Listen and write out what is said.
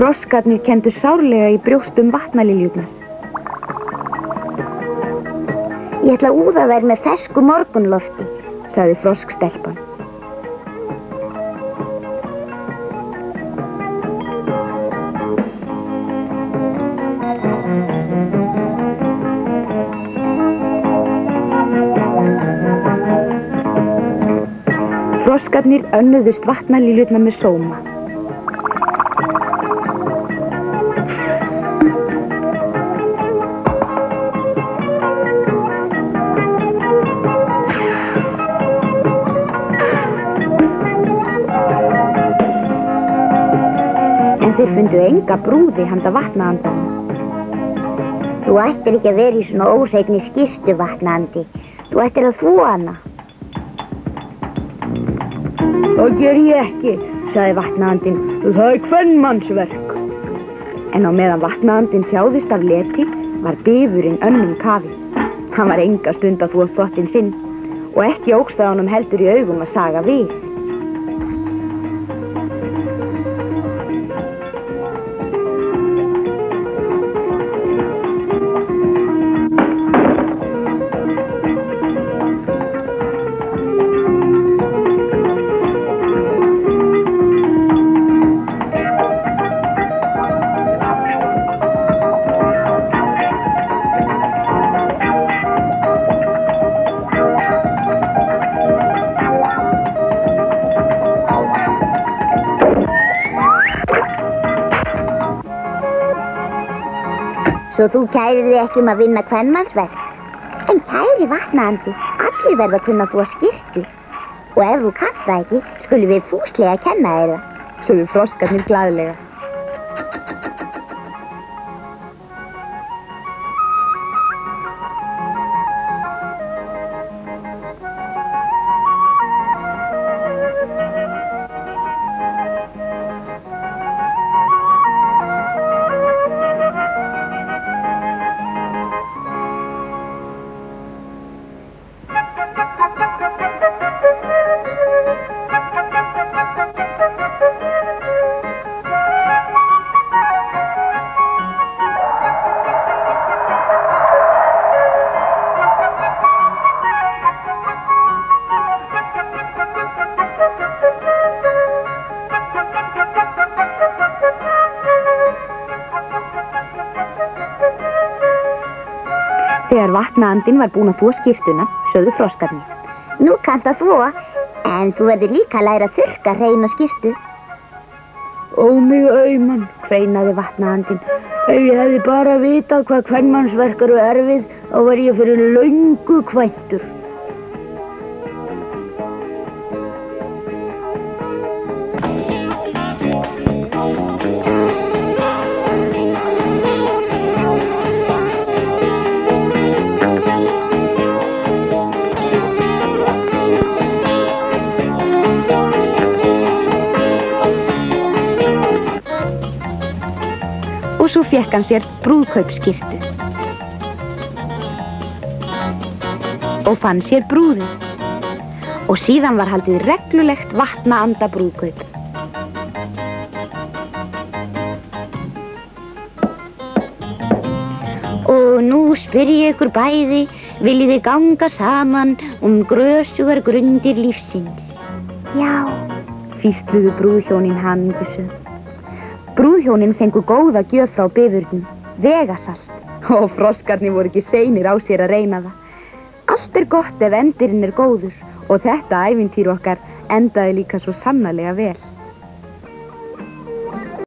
Froskarnir kenndu sárlega í brjóstum vatnaliljurnar. Ég ætla að úða þær með fersku morgunlofti, sagði froskstelpan. Froskarnir önnuðust vatnaliljurnar með sóma. En þeir fundu enga brúði handa vatnaandanum. Þú ættir ekki að vera í svona óhreinni skyrtu, vatnaandi. Þú ættir að þvo hana. Það ger ég ekki, sagði vatnaandinn. Það er kvenmannsverk. En á meðan vatnaandinn þjáðist af leti var bifurinn önnum kafi. Hann var enga stund að þvo þvottinn sinn og ekki ókst það honum heldur í augum að saga við. Svo þú kærir þig ekki að vinna kvenmannsverk. En kæri vatnaandi, allir verða að kunna þvo skyrtu. Og ef þú kannt það ekki, skulum við fúslega kenna þér það, sögðu froskarnir glaðlega. Þegar vatnaandinn var búinn að þvo skyrtuna, sögðu froskarnir. Nú kannt að þvo, en þú verður líka að læra að þurrka hreina skyrtu. Ó mig auman, kveinaði vatnaandinn. Ef ég hefði bara vitað hvað kvenmannsverk eru erfið, þá var ég fyrir löngu kvæntur. Og svo fékk hann sér brúðkaupsskyrtu. Og fann sér brúði. Og síðan var haldið reglulegt vatnaanda brúðkaup. Og nú spyr ég ykkur bæði, viljið þið ganga saman grösugar grundir lífsins? Já, hvísluðu brúðhjónin hamingjusöm. Brúðhjónin fengu góða gjöf frá bifurnum, vegasalt, og froskarnir voru ekki seinir á sér að reyna það. Allt er gott ef endirinn er góður og þetta ævintýri okkar endaði líka svo sannarlega vel.